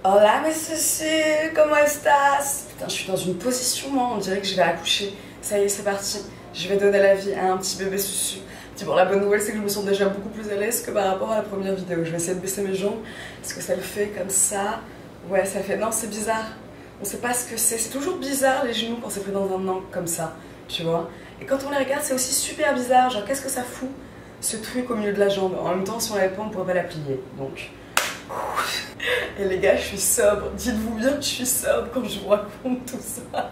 Hola mes susus, comment estás? Putain, je suis dans une position, moi, on dirait que je vais accoucher. Ça y est, c'est parti. Je vais donner la vie à un petit bébé susu. Bon, la bonne nouvelle, c'est que je me sens déjà beaucoup plus à l'aise que par rapport à la première vidéo. Je vais essayer de baisser mes jambes. Est-ce que ça le fait comme ça? Ouais, ça fait... Non, c'est bizarre. On sait pas ce que c'est. C'est toujours bizarre, les genoux, quand c'est pris dans un angle comme ça. Tu vois? Et quand on les regarde, c'est aussi super bizarre. Genre, qu'est-ce que ça fout, ce truc au milieu de la jambe? En même temps, si on l'avait pas, on pourrait pas la plier. Donc... Et les gars, je suis sobre. Dites-vous bien que je suis sobre quand je vous raconte tout ça.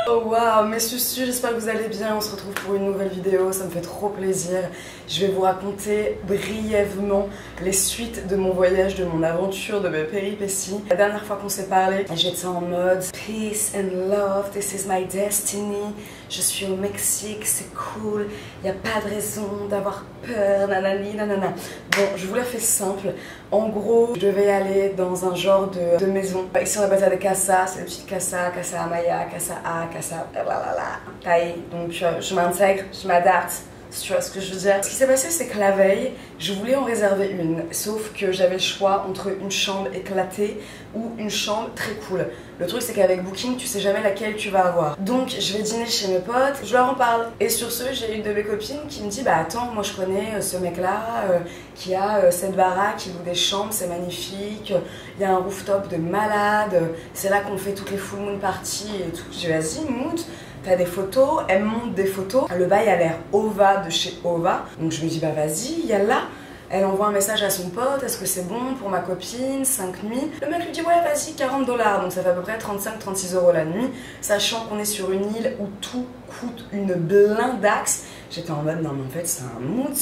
Oh waouh, mes susus, j'espère que vous allez bien. On se retrouve pour une nouvelle vidéo, ça me fait trop plaisir. Je vais vous raconter brièvement les suites de mon voyage, de mon aventure, de mes péripéties. La dernière fois qu'on s'est parlé, j'étais en mode peace and love, this is my destiny. Je suis au Mexique, c'est cool, il n'y a pas de raison d'avoir peur, nanani, nanana. Bon, je vous la fais simple. En gros, je devais aller dans un genre de maison. Ici, on appelle ça des casas, c'est des petites casas, casa Amaya, casa A, casa blablabla, taille. Donc, je m'intègre, je m'adapte. Si tu vois ce que je veux dire. Ce qui s'est passé, c'est que la veille, je voulais en réserver une, sauf que j'avais le choix entre une chambre éclatée ou une chambre très cool. Le truc, c'est qu'avec Booking, tu sais jamais laquelle tu vas avoir. Donc, je vais dîner chez mes potes, je leur en parle. Et sur ce, j'ai une de mes copines qui me dit, bah attends, moi je connais ce mec-là qui a cette baraque, qui loue des chambres, c'est magnifique. Il y a un rooftop de malade, c'est là qu'on fait toutes les full moon parties et tout. Je dis, vas-y, mood. T'as des photos, elle me montre des photos. Le bail a l'air Ova de chez Ova. Donc je me dis, bah vas-y, il y a là. Elle envoie un message à son pote, est-ce que c'est bon pour ma copine, 5 nuits. Le mec lui dit, ouais, vas-y, 40 $. Donc ça fait à peu près 35-36 € la nuit. Sachant qu'on est sur une île où tout coûte une blindaxe. J'étais en mode, non mais en fait, c'est un mood.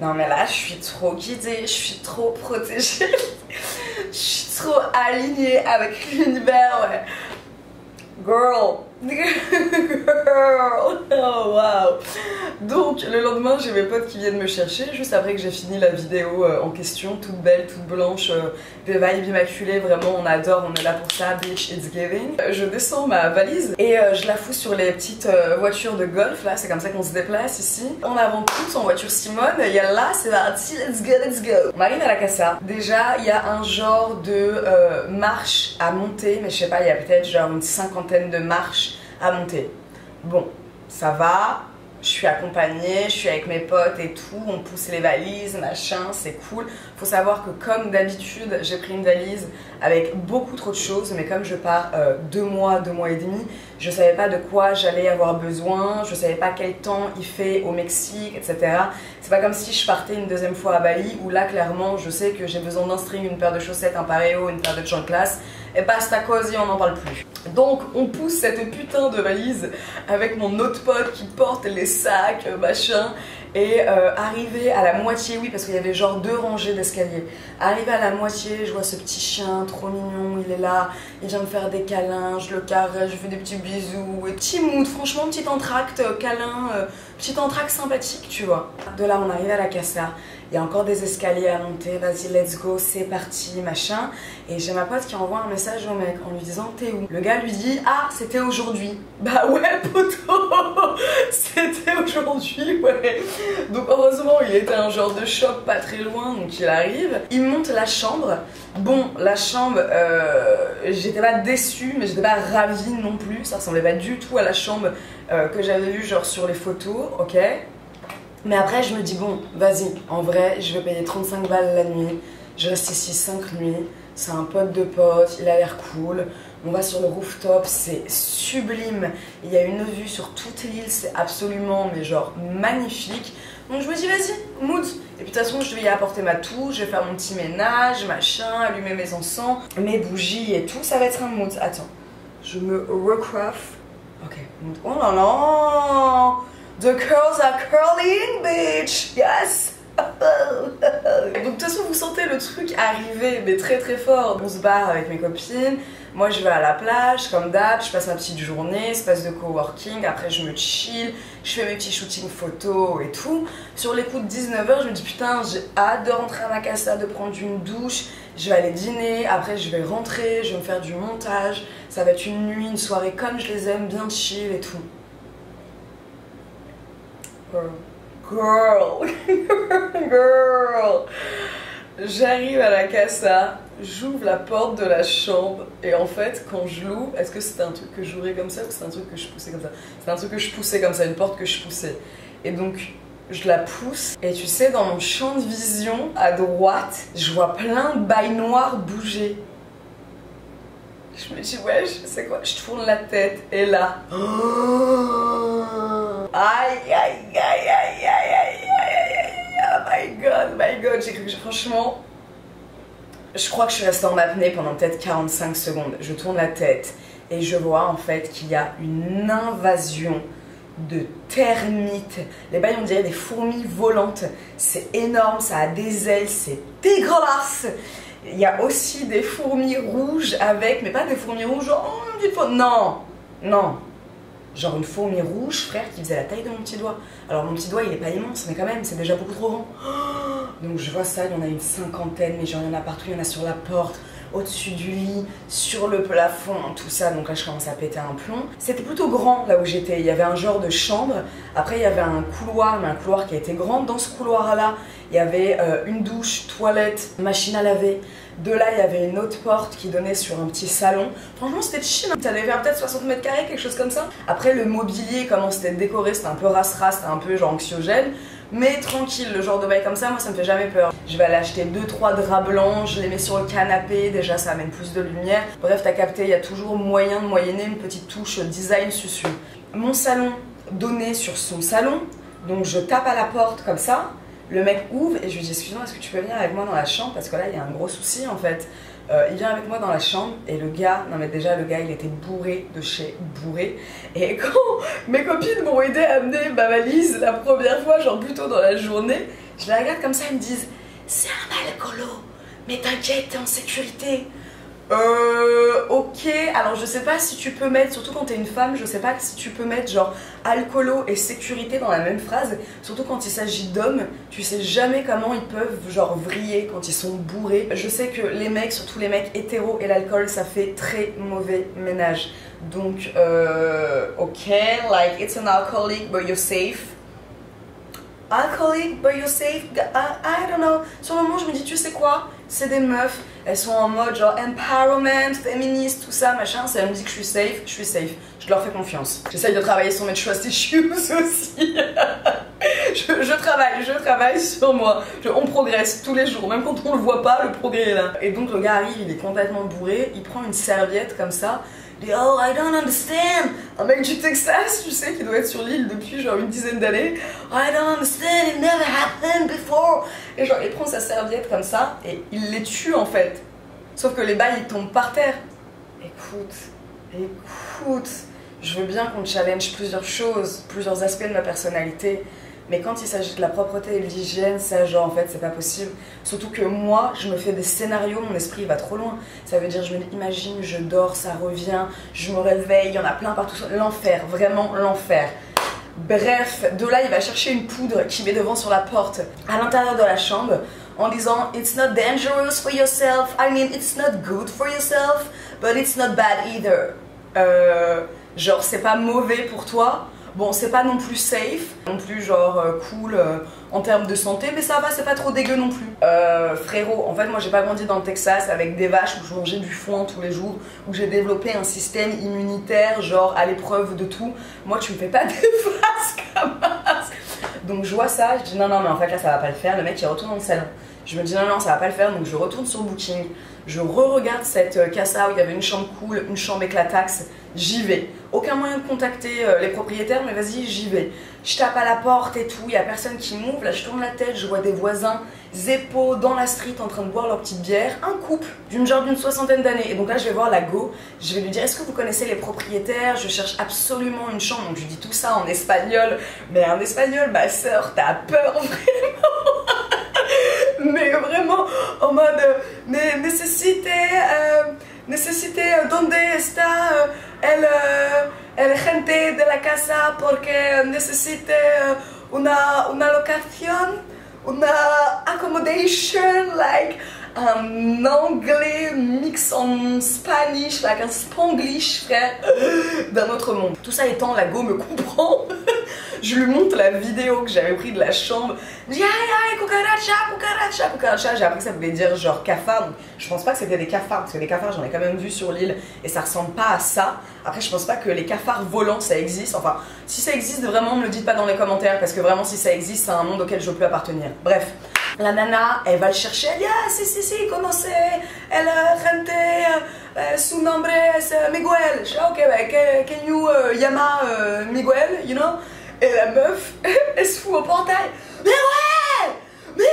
Non mais là, je suis trop guidée, je suis trop protégée. Je suis trop alignée avec l'univers, ouais. Girl. Girl. Oh wow. Donc le lendemain j'ai mes potes qui viennent me chercher juste après que j'ai fini la vidéo en question, toute belle, toute blanche, des vibes immaculées, vraiment on adore, on est là pour ça, bitch it's giving. Je descends ma valise et je la fous sur les petites voitures de golf, là c'est comme ça qu'on se déplace ici. On avance tous en voiture Simone, il y a là, c'est parti, let's go, let's go. On arrive à la casa, déjà il y a un genre de marche à monter, mais je sais pas, il y a peut-être genre une cinquantaine de marches à monter. Bon, ça va, je suis accompagnée, je suis avec mes potes et tout, on pousse les valises, machin, c'est cool. Faut savoir que comme d'habitude, j'ai pris une valise avec beaucoup trop de choses, mais comme je pars 2 mois et demi, je savais pas de quoi j'allais avoir besoin, je savais pas quel temps il fait au Mexique, etc. C'est pas comme si je partais une deuxième fois à Bali, où là clairement je sais que j'ai besoin d'un string, une paire de chaussettes, un paréo, une paire de chanclas, et basta cosy, on n'en parle plus. Donc on pousse cette putain de valise avec mon autre pote qui porte les sacs, machin. Et arrivé à la moitié, oui parce qu'il y avait genre 2 rangées d'escaliers. Arrivé à la moitié, je vois ce petit chien trop mignon, il est là, il vient me faire des câlins, je le caresse, je fais des petits bisous, et petit mood, franchement petit entracte, câlin, petit entracte sympathique tu vois. De là on arrive à la casa, il y a encore des escaliers à monter, vas-y let's go, c'est parti, machin. Et j'ai ma pote qui envoie un message au mec en lui disant t'es où? Le gars lui dit ah c'était aujourd'hui. Bah ouais poto, c'était aujourd'hui ouais. Donc heureusement il était un genre de shop pas très loin donc il arrive. Il monte la chambre. Bon la chambre j'étais pas déçue mais j'étais pas ravie non plus. Ça ressemblait pas du tout à la chambre que j'avais vue genre sur les photos, ok. Mais après je me dis bon vas-y en vrai je vais payer 35 balles la nuit. Je reste ici 5 nuits. C'est un pote de pote, il a l'air cool. On va sur le rooftop, c'est sublime. Il y a une vue sur toute l'île, c'est absolument, mais genre magnifique. Donc je me dis vas-y, mood. Et puis de toute façon je vais y apporter ma touche, je vais faire mon petit ménage, machin, allumer mes encens, mes bougies et tout. Ça va être un mood. Attends, je me recraft. Ok, mood. Oh là là, the curls are curling, bitch. Yes. Donc de toute façon vous sentez le truc arriver mais très très fort. On se barre avec mes copines, moi je vais à la plage comme d'hab, je passe ma petite journée, espace de coworking, après je me chill, je fais mes petits shootings photos et tout. Sur les coups de 19 h je me dis putain j'ai hâte de rentrer à ma casa, de prendre une douche, je vais aller dîner, après je vais rentrer, je vais me faire du montage, ça va être une nuit, une soirée comme je les aime, bien chill et tout. Girl, girl, j'arrive à la casa, j'ouvre la porte de la chambre et en fait quand je l'ouvre, est-ce que c'était un truc que j'ouvrais comme ça ou c'était un truc que je poussais comme ça? C'était un truc que je poussais comme ça, une porte que je poussais. Et donc je la pousse et tu sais dans mon champ de vision à droite, je vois plein de bails noirs bouger. Je me dis ouais, c'est quoi? Je tourne la tête et là... Aïe aïe aïe aïe aïe aïe aïe aïe, oh my god, j'ai cru que franchement... Je crois que je suis restée en apnée pendant peut-être 45 secondes. Je tourne la tête et je vois en fait qu'il y a une invasion de termites. Les bails on dirait des fourmis volantes. C'est énorme, ça a des ailes, c'est dégueulasse. Il y a aussi des fourmis rouges avec, mais pas des fourmis rouges genre une petite fourmi. Non, non. Genre une fourmi rouge, frère, qui faisait la taille de mon petit doigt. Alors mon petit doigt il est pas immense, mais quand même, c'est déjà beaucoup trop grand. Donc je vois ça, il y en a une cinquantaine, mais genre il y en a partout, il y en a sur la porte, au-dessus du lit, sur le plafond, tout ça. Donc là je commence à péter un plomb. C'était plutôt grand là où j'étais, il y avait un genre de chambre. Après il y avait un couloir, mais un couloir qui était grand. Dans ce couloir-là, il y avait une douche, toilette, machine à laver. De là, il y avait une autre porte qui donnait sur un petit salon. Franchement, c'était chill. Ça devait faire peut-être 60 mètres carrés, quelque chose comme ça. Après, le mobilier, comment c'était décoré, c'était un peu ras-ras, c'était un peu genre anxiogène. Mais tranquille, le genre de bail comme ça, moi, ça me fait jamais peur. Je vais aller acheter 2-3 draps blancs, je les mets sur le canapé. Déjà, ça amène plus de lumière. Bref, t'as capté, il y a toujours moyen de moyenner une petite touche design susu. Mon salon donnait sur son salon. Donc, je tape à la porte comme ça. Le mec ouvre et je lui dis excuse-moi, est-ce que tu peux venir avec moi dans la chambre parce que là il y a un gros souci en fait. Il vient avec moi dans la chambre et le gars, non mais déjà le gars il était bourré de chez bourré. Et quand mes copines m'ont aidé à amener ma valise la première fois, genre plus tôt dans la journée, je la regarde comme ça, ils me disent c'est un alcoolo, mais t'inquiète, t'es en sécurité. Ok, alors je sais pas si tu peux mettre, surtout quand t'es une femme, je sais pas si tu peux mettre genre alcoolo et sécurité dans la même phrase, surtout quand il s'agit d'hommes, tu sais jamais comment ils peuvent genre vriller quand ils sont bourrés. Je sais que les mecs, surtout les mecs hétéros et l'alcool, ça fait très mauvais ménage. Donc, ok, like it's an alcoholic but you're safe. Alcoholic but you're safe, I don't know. Sur le moment je me dis tu sais quoi, c'est des meufs, elles sont en mode genre empowerment, féministe, tout ça machin, ça me dit que je suis safe, je leur fais confiance. J'essaye de travailler sur mes trust issues aussi. je travaille sur moi, on progresse tous les jours, même quand on le voit pas, le progrès est là. Et donc le gars arrive, il est complètement bourré, il prend une serviette comme ça. Oh, I don't understand. Un mec du Texas, tu sais, qui doit être sur l'île depuis genre une dizaine d'années. Oh, I don't understand, it never happened before. Et genre, il prend sa serviette comme ça et il les tue en fait. Sauf que les balles ils tombent par terre. Écoute, je veux bien qu'on challenge plusieurs choses, plusieurs aspects de ma personnalité. Mais quand il s'agit de la propreté et de l'hygiène, ça genre en fait c'est pas possible. Surtout que moi je me fais des scénarios, mon esprit va trop loin. Ça veut dire je me dis imagine je dors, ça revient, je me réveille, il y en a plein partout. L'enfer, vraiment l'enfer. Bref, de là il va chercher une poudre qu'il met devant sur la porte à l'intérieur de la chambre en disant it's not dangerous for yourself, I mean it's not good for yourself, but it's not bad either. Genre c'est pas mauvais pour toi. Bon, c'est pas non plus safe, non plus genre cool en termes de santé, mais ça va, c'est pas trop dégueu non plus. Frérot, en fait, moi j'ai pas grandi dans le Texas avec des vaches où je mangeais du foin tous les jours, où j'ai développé un système immunitaire, genre à l'épreuve de tout. Moi, tu me fais pas des phrases comme ça. Donc je vois ça, je dis non, mais en fait là ça va pas le faire. Le mec il retourne dans le salon. Je me dis non, ça va pas le faire, donc je retourne sur Booking. Je re-regarde cette casa où il y avait une chambre cool, une chambre éclataxe. J'y vais. Aucun moyen de contacter les propriétaires, mais vas-y, j'y vais. Je tape à la porte et tout, il n'y a personne qui m'ouvre. Là, je tourne la tête, je vois des voisins zépo dans la street en train de boire leur petite bière. Un couple d'une soixantaine d'années. Et donc là, je vais voir la go. Je vais lui dire, est-ce que vous connaissez les propriétaires? Je cherche absolument une chambre. Donc je lui dis tout ça en espagnol. Mais en espagnol, ma soeur, t'as peur vraiment. Mais vraiment en mode necesite donde está el gente de la casa porque necesite una locación, una accommodation, like un anglais mix en spanish, like un spanglish, frère, d'un autre monde. Tout ça étant, la go me comprend. Je lui montre la vidéo que j'avais pris de la chambre. Je dis aïe aïe, cucaracha, cucaracha, cucaracha. J'ai appris que ça voulait dire genre cafard. Donc, je pense pas que c'était des cafards, parce que les cafards j'en ai quand même vu sur l'île et ça ressemble pas à ça. Après, je pense pas que les cafards volants ça existe. Enfin, si ça existe vraiment, me le dites pas dans les commentaires, parce que vraiment, si ça existe, c'est un monde auquel je peux appartenir. Bref. La nana, elle va le chercher, elle dit ah si, conoce el gente su nombre es Miguel. Je dis ok, bah, can you llama Miguel, you know? Et la meuf, elle se fout au portail. Mais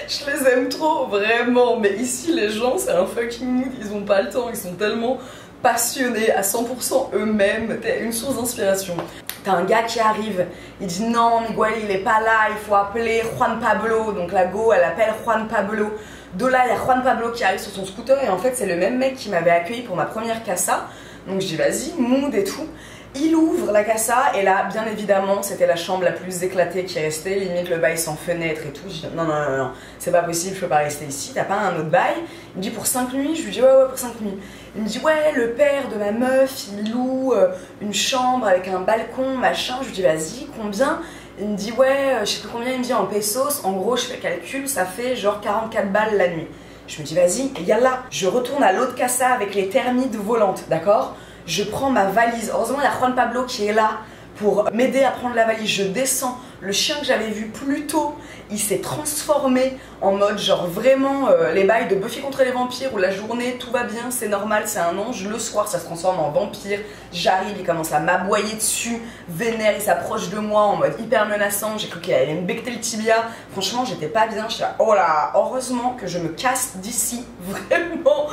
je les aime trop, vraiment. Mais ici, les gens, c'est un fucking mood, ils ont pas le temps, ils sont tellement passionnés à 100% eux-mêmes. T'es une source d'inspiration. T'as un gars qui arrive, il dit non, Miguel il est pas là, il faut appeler Juan Pablo. Donc la go elle appelle Juan Pablo. De là il y a Juan Pablo qui arrive sur son scooter et en fait c'est le même mec qui m'avait accueilli pour ma première casa. Donc je dis vas-y, mood et tout. Il ouvre la casa et là bien évidemment c'était la chambre la plus éclatée qui est restée, limite le bail sans fenêtre et tout. Je dis non, c'est pas possible, je peux pas rester ici, t'as pas un autre bail? Il me dit pour 5 nuits, je lui dis ouais pour 5 nuits. Il me dit ouais le père de ma meuf il loue une chambre avec un balcon machin. Je lui dis vas-y combien? Il me dit ouais je sais plus combien, il me dit en pesos, en gros je fais le calcul, ça fait genre 44 balles la nuit. Je me dis vas-y, et yallah. Je retourne à l'autre casa avec les termites volantes, d'accord? Je prends ma valise, heureusement il y a Juan Pablo qui est là pour m'aider à prendre la valise. Je descends, le chien que j'avais vu plus tôt, il s'est transformé en mode genre vraiment les bails de Buffy contre les vampires où la journée tout va bien, c'est normal, c'est un ange. Le soir ça se transforme en vampire, j'arrive, il commence à m'aboyer dessus, vénère, il s'approche de moi en mode hyper menaçant. J'ai cru qu'il allait me becter le tibia, franchement j'étais pas bien, j'étais là, oh là, heureusement que je me casse d'ici, vraiment.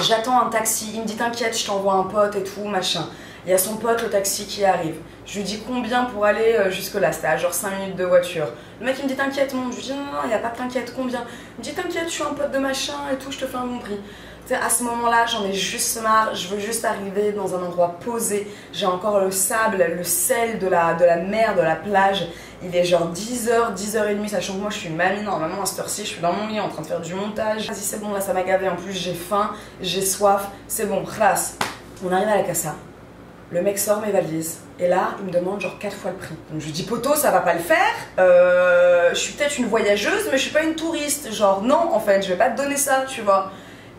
J'attends un taxi, il me dit t'inquiète je t'envoie un pote et tout machin. Il y a son pote, le taxi qui arrive. Je lui dis combien pour aller jusque là, c'était à genre 5 minutes de voiture. Le mec il me dit t'inquiète mon, je lui dis non, il n'y a pas de t'inquiète, combien? Il me dit t'inquiète, je suis un pote de machin et tout, je te fais un bon prix. Tu sais, à ce moment-là, j'en ai juste marre, je veux juste arriver dans un endroit posé. J'ai encore le sable, le sel de la mer, de la plage. Il est genre 10h, 10h30, sachant que moi je suis une mamie, normalement à cette heure-ci je suis dans mon lit en train de faire du montage. Vas-y c'est bon, là ça m'a gavé, en plus j'ai faim, j'ai soif, c'est bon, khlas. On arrive à la casa. Le mec sort mes valises et là il me demande genre 4 fois le prix. Donc je lui dis poto ça va pas le faire, je suis peut-être une voyageuse mais je suis pas une touriste, genre non en fait je vais pas te donner ça tu vois.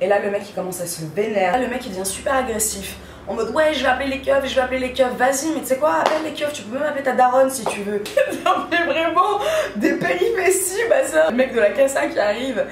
Et là le mec il commence à se vénérer, le mec il devient super agressif. En mode ouais je vais appeler les keufs, vas-y mais tu sais quoi, appelle les keufs, tu peux même appeler ta daronne si tu veux. Non mais vraiment des péripéties bah ça. Le mec de la casa qui arrive,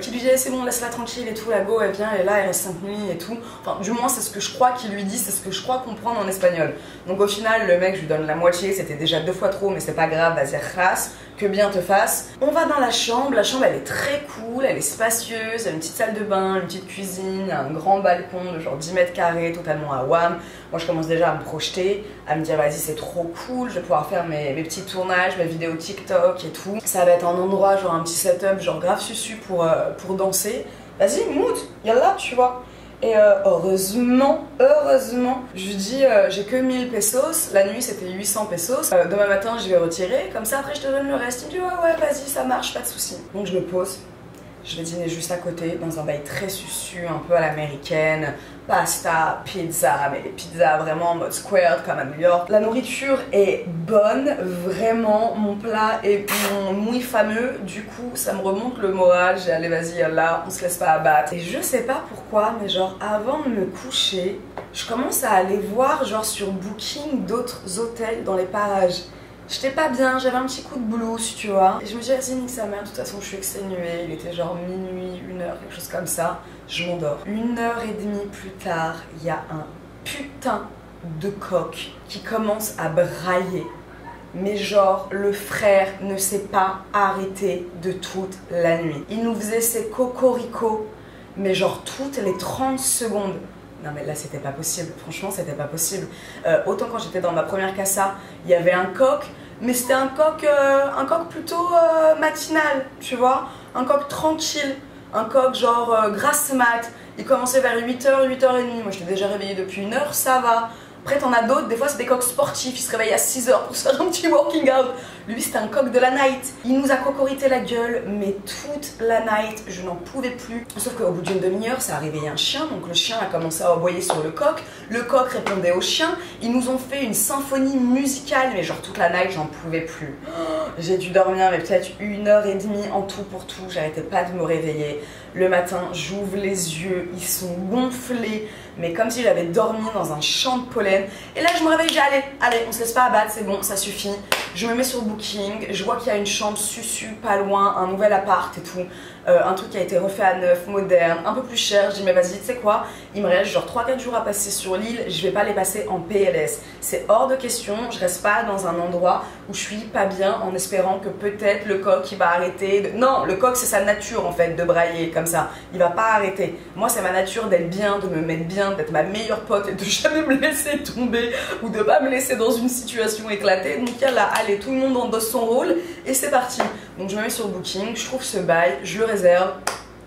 qui lui dit c'est bon laisse-la tranquille et tout, la go elle vient et là elle reste 5 nuits et tout. Enfin du moins c'est ce que je crois qu'il lui dit, c'est ce que je crois comprendre en espagnol. Donc au final le mec je lui donne la moitié, c'était déjà 2 fois trop mais c'est pas grave, vas-y race, que bien te fasse. On va dans la chambre elle est très cool, elle est spacieuse, il y a une petite salle de bain, une petite cuisine, un grand balcon de genre 10 mètres carrés totalement à WAM. Moi je commence déjà à me projeter, à me dire vas-y c'est trop cool, je vais pouvoir faire mes petits tournages, mes vidéos TikTok et tout. Ça va être un endroit genre un petit setup genre grave susu pour danser. Vas-y mood, yallah tu vois. Et heureusement, je lui dis j'ai que 1000 pesos, la nuit c'était 800 pesos, demain matin je vais retirer, comme ça après je te donne le reste. Il me dit ouais vas-y ça marche, pas de souci. Donc je me pose, je vais dîner juste à côté dans un bail très susu, un peu à l'américaine, pasta, pizza, mais les pizzas vraiment en mode squared comme à New York. La nourriture est bonne, vraiment, mon plat est muy fameux, du coup ça me remonte le moral, j'ai allez vas-y là, on se laisse pas abattre. Et je sais pas pourquoi, mais genre avant de me coucher, je commence à aller voir genre sur Booking d'autres hôtels dans les parages. J'étais pas bien, j'avais un petit coup de blues, tu vois. Et je me dis, vas-y, nique sa mère, de toute façon, je suis exténuée. Il était genre minuit, 1h, quelque chose comme ça. Je m'endors. 1h30 plus tard, il y a un putain de coq qui commence à brailler. Mais genre, le frère ne s'est pas arrêté de toute la nuit. Il nous faisait ses cocoricots, mais genre toutes les 30 secondes. Non mais là c'était pas possible, franchement c'était pas possible. Autant quand j'étais dans ma première casa, il y avait un coq, mais c'était un coq plutôt matinal, tu vois. Un coq tranquille, un coq genre grasse mat. Il commençait vers 8h, 8h30, moi j'étais déjà réveillée depuis 1 heure, ça va. Après t'en as d'autres, des fois c'est des coqs sportifs, ils se réveillent à 6 h pour se faire un petit working out. Lui c'était un coq de la night. Il nous a cocorité la gueule, mais toute la night, je n'en pouvais plus. Sauf qu'au bout d'une demi-heure, ça a réveillé un chien, donc le chien a commencé à aboyer sur le coq répondait au chien. Ils nous ont fait une symphonie musicale, mais genre toute la night, j'en pouvais plus. J'ai dû dormir mais peut-être 1 h 30 en tout pour tout, j'arrêtais pas de me réveiller. Le matin, j'ouvre les yeux, ils sont gonflés, mais comme si j'avais dormi dans un champ de pollen. Et là, je me réveille, je dis allez, on se laisse pas abattre, c'est bon, ça suffit. Je me mets sur Booking, je vois qu'il y a une chambre susu, pas loin, un nouvel appart et tout. Un truc qui a été refait à neuf, moderne, un peu plus cher. Je dis mais vas-y, tu sais quoi, il me reste genre 3-4 jours à passer sur l'île, je vais pas les passer en PLS. C'est hors de question, je reste pas dans un endroit où je suis pas bien en espérant que peut-être le coq il va arrêter de... Non, le coq c'est sa nature en fait de brailler comme ça, il va pas arrêter. Moi c'est ma nature d'être bien, de me mettre bien, d'être ma meilleure pote et de jamais me laisser tomber ou de pas me laisser dans une situation éclatée. Donc là, allez, tout le monde endosse son rôle et c'est parti. Donc je me mets sur Booking, je trouve ce bail, je le réserve.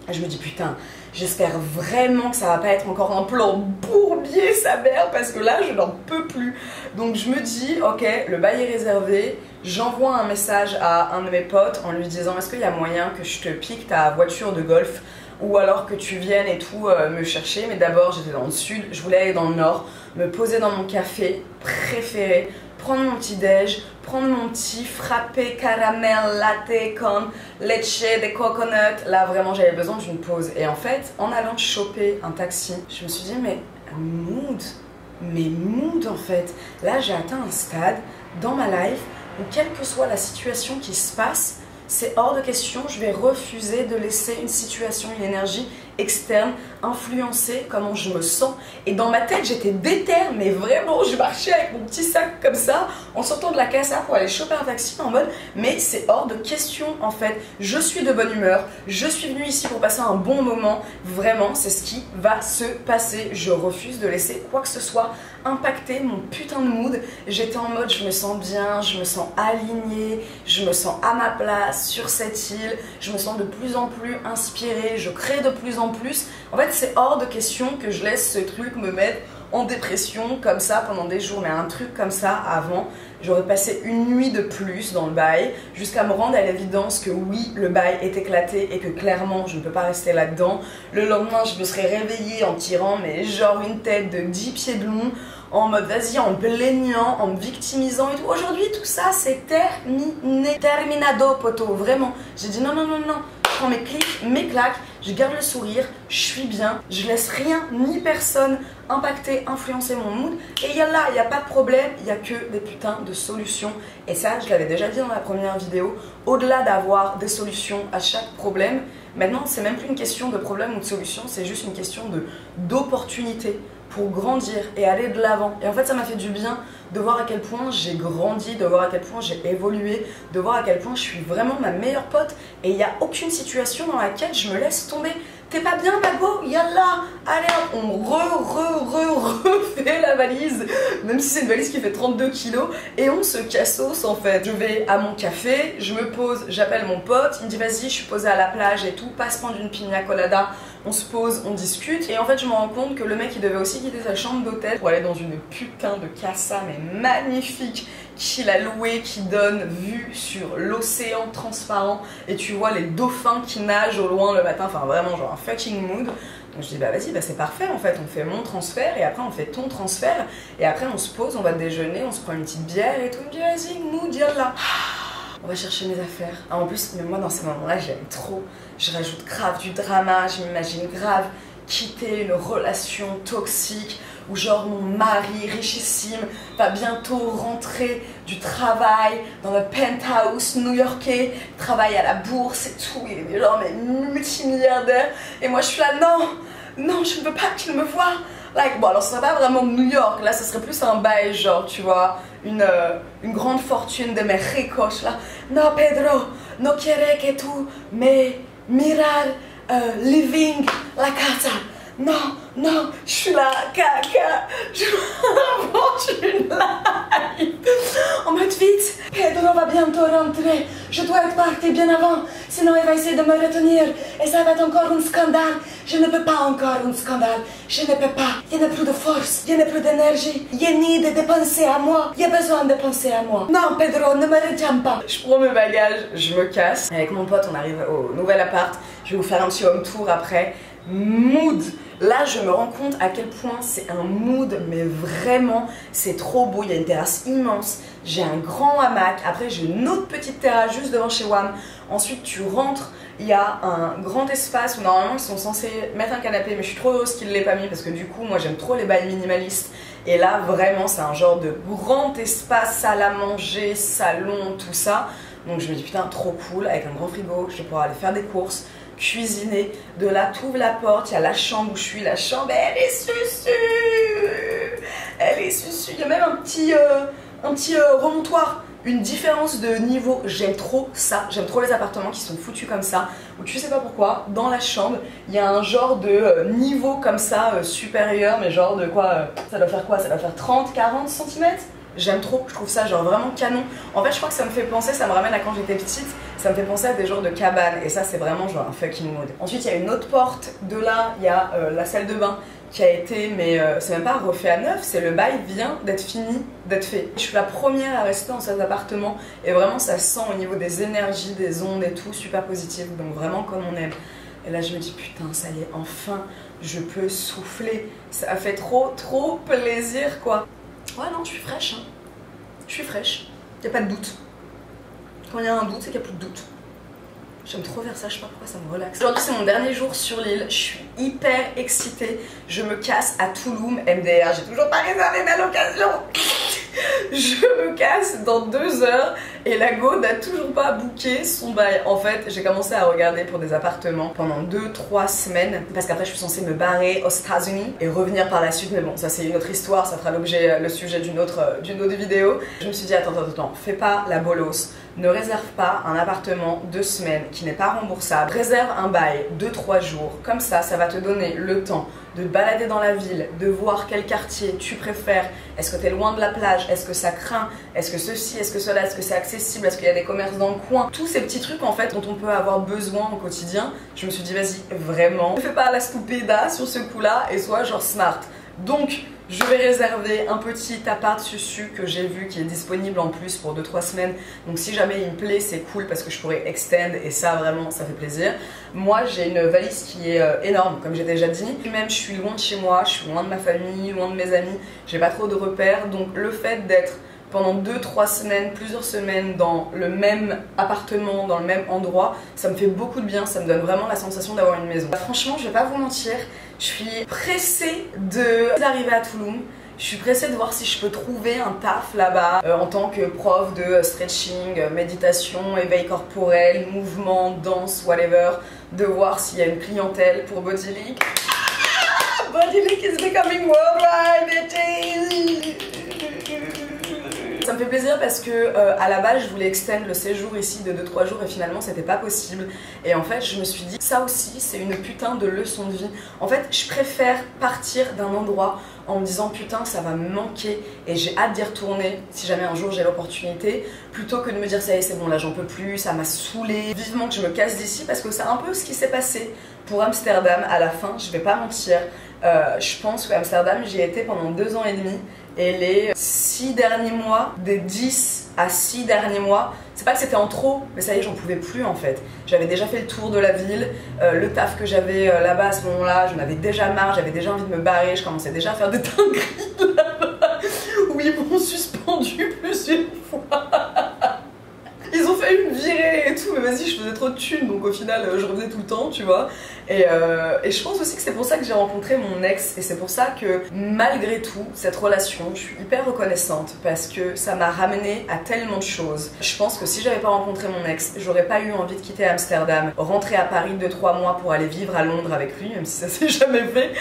Et je me dis putain, j'espère vraiment que ça va pas être encore un plan bourbier sa mère parce que là je n'en peux plus. Donc je me dis ok, le bail est réservé, j'envoie un message à un de mes potes en lui disant est-ce qu'il y a moyen que je te pique ta voiture de golf ou alors que tu viennes et tout me chercher. Mais d'abord j'étais dans le sud, je voulais aller dans le nord, me poser dans mon café préféré, prendre mon petit déj, prendre mon petit frappé caramel latte con leche de coconut. Là vraiment j'avais besoin d'une pause. Et en fait en allant choper un taxi, je me suis dit mais mood en fait. Là j'ai atteint un stade dans ma life où quelle que soit la situation qui se passe, c'est hors de question, je vais refuser de laisser une situation, une énergie externe influencer comment je me sens. Et dans ma tête, j'étais déterre, mais vraiment, je marchais avec mon petit sac comme ça, en sortant de la casa pour aller choper un taxi en mode, mais c'est hors de question en fait. Je suis de bonne humeur, je suis venue ici pour passer un bon moment, vraiment, c'est ce qui va se passer. Je refuse de laisser quoi que ce soit impacter mon putain de mood. J'étais en mode, je me sens bien, je me sens alignée, je me sens à ma place sur cette île, je me sens de plus en plus inspirée, je crée de plus en plus. En fait, c'est hors de question que je laisse ce truc me mettre en dépression comme ça pendant des jours. Mais un truc comme ça, avant, j'aurais passé une nuit de plus dans le bail jusqu'à me rendre à l'évidence que oui, le bail est éclaté et que clairement, je ne peux pas rester là-dedans. Le lendemain, je me serais réveillée en tirant mais genre une tête de 10 pieds de long, en mode vas-y, en plaignant, en me victimisant et tout. Aujourd'hui, tout ça, c'est terminé. Terminado, poto, vraiment. J'ai dit non, non, non, non. Je prends mes clics, mes claques, je garde le sourire, je suis bien, je laisse rien ni personne impacter, influencer mon mood. Et il y a pas de problème, il y a que des putains de solutions. Et ça, je l'avais déjà dit dans la première vidéo, au-delà d'avoir des solutions à chaque problème, maintenant, c'est même plus une question de problème ou de solution, c'est juste une question d'opportunité pour grandir et aller de l'avant. Et en fait, ça m'a fait du bien de voir à quel point j'ai grandi, de voir à quel point j'ai évolué, de voir à quel point je suis vraiment ma meilleure pote. Et il n'y a aucune situation dans laquelle je me laisse tomber. T'es pas bien, Mago? Yallah! Allez hop, on refait la valise, même si c'est une valise qui fait 32 kilos, et on se cassos en fait. Je vais à mon café, je me pose, j'appelle mon pote, il me dit vas-y, je suis posée à la plage et tout, passe prendre une pina colada, on se pose, on discute, et en fait je me rends compte que le mec il devait aussi quitter sa chambre d'hôtel pour aller dans une putain de casa mais magnifique qu'il a loué, qui donne vue sur l'océan transparent et tu vois les dauphins qui nagent au loin le matin, enfin vraiment genre un fucking mood. Donc je dis bah vas-y, bah c'est parfait en fait, on fait mon transfert et après on fait ton transfert et après on se pose, on va déjeuner, on se prend une petite bière et tout, on me dit vas-y mood, yallah. On va chercher mes affaires. Ah, en plus, mais moi dans ces moments-là j'aime trop, je rajoute grave du drama, je m'imagine grave quitter une relation toxique où genre mon mari richissime va bientôt rentrer du travail dans le penthouse new-yorkais, travaille à la bourse et tout, il est genre mais multimilliardaire et moi je suis là non je ne veux pas qu'il me voie. Like, bon alors ce serait pas vraiment New York, là ce serait plus un bail genre tu vois, une grande fortune de mes ricos là. No Pedro, no quiere que tu me mirar living la casa. non, non, je suis là, caca, je mange une live. En mode vite, Pedro va bientôt rentrer, je dois être partie bien avant, sinon il va essayer de me retenir et ça va être encore un scandale. Je ne peux pas encore un scandale, je ne peux pas, il n'y a plus de force, il n'y a plus d'énergie, il y a ni de penser à moi, il y a besoin de penser à moi. Non Pedro, ne me retiens pas. Je prends mes bagages, je me casse. Avec mon pote, on arrive au nouvel appart, je vais vous faire un petit home tour après. Mood. Là je me rends compte à quel point c'est un mood, mais vraiment c'est trop beau. Il y a une terrasse immense, j'ai un grand hamac, après j'ai une autre petite terrasse juste devant chez WAM. Ensuite tu rentres, il y a un grand espace où normalement ils sont censés mettre un canapé, mais je suis trop heureuse qu'ils ne l'aient pas mis parce que du coup moi j'aime trop les bails minimalistes. Et là vraiment c'est un genre de grand espace, salle à manger, salon, tout ça. Donc je me dis putain trop cool, avec un grand frigo, je vais pouvoir aller faire des courses, cuisiner. De là t'ouvres la porte, il y a la chambre où je suis, la chambre elle est susu, elle est susu. Il y a même un petit remontoir, une différence de niveau. J'aime trop ça, j'aime trop les appartements qui sont foutus comme ça, où tu sais pas pourquoi, dans la chambre il y a un genre de niveau comme ça supérieur, mais genre de quoi, ça doit faire quoi, ça doit faire 30-40 cm. J'aime trop, je trouve ça genre vraiment canon. En fait je crois que ça me fait penser, ça me ramène à quand j'étais petite, ça me fait penser à des genres de cabanes et ça c'est vraiment genre un fucking mood. Ensuite il y a une autre porte, de là il y a la salle de bain qui a été, mais c'est même pas refait à neuf, c'est le bail vient d'être fini, d'être fait. Je suis la première à rester dans cet appartement et vraiment ça sent au niveau des énergies, des ondes et tout, super positif, donc vraiment comme on aime. Et là je me dis putain ça y est, enfin je peux souffler, ça a fait trop plaisir quoi. Ouais non, je suis fraîche, hein. Je suis fraîche, y a pas de doute. Quand il y a un doute, c'est qu'il n'y a plus de doute. J'aime trop faire ça, je sais pas pourquoi ça me relaxe. Aujourd'hui c'est mon dernier jour sur l'île, je suis hyper excitée. Je me casse à Tulum, MDR, j'ai toujours pas réservé ma location. Je me casse dans 2 heures et la go n'a toujours pas booké son bail. En fait, j'ai commencé à regarder pour des appartements pendant 2-3 semaines parce qu'après je suis censée me barrer aux États-Unis et revenir par la suite. Mais bon, ça c'est une autre histoire, ça fera l'objet, le sujet d'une autre vidéo. attends, fais pas la bolos. Ne réserve pas un appartement 2 semaines qui n'est pas remboursable. Réserve un bail 2-3 jours. Comme ça va te donner le temps de te balader dans la ville, de voir quel quartier tu préfères. Est-ce que tu es loin de la plage? Est-ce que ça craint? Est-ce que ceci? Est-ce que cela? Est-ce que c'est accessible? Est-ce qu'il y a des commerces dans le coin? Tous ces petits trucs en fait dont on peut avoir besoin au quotidien. Je me suis dit vas-y, vraiment, ne fais pas la stupida sur ce coup-là et sois genre smart. Donc je vais réserver un petit appart susu que j'ai vu qui est disponible en plus pour 2-3 semaines. Donc si jamais il me plaît, c'est cool parce que je pourrais extend et ça vraiment ça fait plaisir. Moi j'ai une valise qui est énorme comme j'ai déjà dit. Même je suis loin de chez moi, je suis loin de ma famille, loin de mes amis. J'ai pas trop de repères. Donc le fait d'être pendant 2-3 semaines, plusieurs semaines dans le même appartement, dans le même endroit, ça me fait beaucoup de bien, ça me donne vraiment la sensation d'avoir une maison. Franchement, je vais pas vous mentir, je suis pressée d'arriver à Tulum. Je suis pressée de voir si je peux trouver un taf là-bas en tant que prof de stretching, méditation, éveil corporel, mouvement, danse, whatever. De voir s'il y a une clientèle pour Bodylick. Bodylick is becoming worldwide, ça me fait plaisir parce que à la base je voulais extend le séjour ici de 2-3 jours et finalement c'était pas possible. Et en fait je me suis dit ça aussi c'est une putain de leçon de vie. En fait je préfère partir d'un endroit en me disant putain ça va me manquer et j'ai hâte d'y retourner si jamais un jour j'ai l'opportunité, plutôt que de me dire ça y est c'est bon là j'en peux plus, ça m'a saoulé, vivement que je me casse d'ici, parce que c'est un peu ce qui s'est passé pour Amsterdam à la fin, je vais pas mentir. Je pense qu'Amsterdam j'y ai été pendant 2 ans et demi et les 6 derniers mois, des 10 à 6 derniers mois, c'est pas que c'était en trop, mais ça y est j'en pouvais plus en fait. J'avais déjà fait le tour de la ville, le taf que j'avais là-bas à ce moment-là, j'en avais déjà marre, j'avais déjà envie de me barrer, je commençais déjà à faire des dingueries là-bas où ils m'ont suspendu plusieurs fois. Ils ont fait une virée et tout, mais vas-y, je faisais trop de thunes, donc au final, je revenais tout le temps, tu vois. Et je pense aussi que c'est pour ça que j'ai rencontré mon ex, et c'est pour ça que, malgré tout, cette relation, je suis hyper reconnaissante, parce que ça m'a ramené à tellement de choses. Je pense que si j'avais pas rencontré mon ex, j'aurais pas eu envie de quitter Amsterdam, rentrer à Paris 2-3 mois pour aller vivre à Londres avec lui, même si ça s'est jamais fait.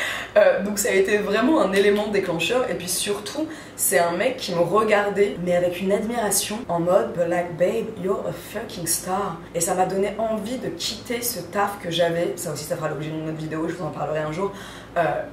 Donc ça a été vraiment un élément déclencheur, et puis surtout, c'est un mec qui me regardait, mais avec une admiration, en mode, but like, babe, you're a fucking fucking star. Et ça m'a donné envie de quitter ce taf que j'avais, ça aussi ça fera l'objet d'une autre vidéo, je vous en parlerai un jour,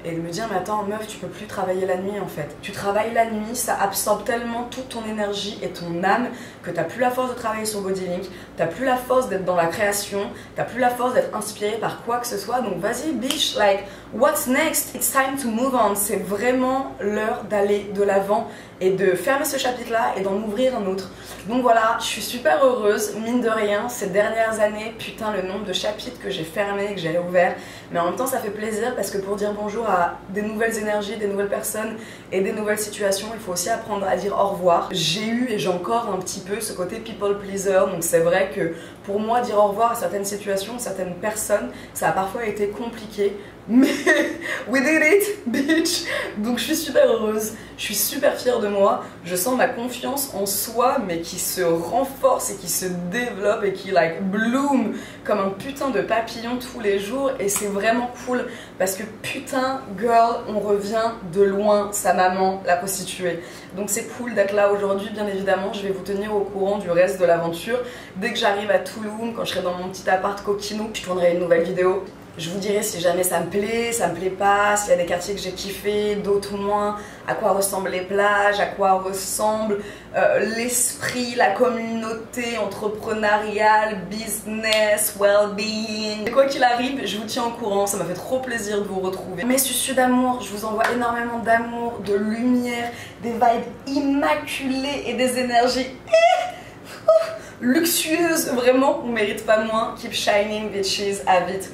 et de me dire mais attends meuf, tu peux plus travailler la nuit en fait. Tu travailles la nuit, ça absorbe tellement toute ton énergie et ton âme que t'as plus la force de travailler sur Bodylink, t'as plus la force d'être dans la création, t'as plus la force d'être inspiré par quoi que ce soit, donc vas-y bitch, like what's next? It's time to move on. C'est vraiment l'heure d'aller de l'avant et de fermer ce chapitre là et d'en ouvrir un autre. Donc voilà, je suis super heureuse, mine de rien, ces dernières années, putain le nombre de chapitres que j'ai fermés, que j'ai réouverts, mais en même temps ça fait plaisir parce que pour dire bonjour à des nouvelles énergies, des nouvelles personnes et des nouvelles situations, il faut aussi apprendre à dire au revoir. J'ai eu et j'ai encore un petit peu ce côté people pleaser, donc c'est vrai que pour moi dire au revoir à certaines situations, certaines personnes, ça a parfois été compliqué, mais we did it, bitch. Donc je suis super heureuse, je suis super fière de moi, je sens ma confiance en soi mais qui se renforce et qui se développe et qui like bloom comme un putain de papillon tous les jours, et c'est vraiment cool parce que putain girl, on revient de loin, sa maman, la prostituée. Donc c'est cool d'être là aujourd'hui, bien évidemment je vais vous tenir au courant du reste de l'aventure. Dès que j'arrive à Tulum, quand je serai dans mon petit appart coquinou, je tournerai une nouvelle vidéo. Je vous dirai si jamais ça me plaît pas, s'il y a des quartiers que j'ai kiffé, d'autres moins, à quoi ressemblent les plages, à quoi ressemble l'esprit, la communauté entrepreneuriale, business, well-being. Quoi qu'il arrive, je vous tiens au courant, ça m'a fait trop plaisir de vous retrouver. Mes sucus d'amour, je vous envoie énormément d'amour, de lumière, des vibes immaculées et des énergies luxueuses, vraiment, on mérite pas moins. Keep shining bitches, à vite.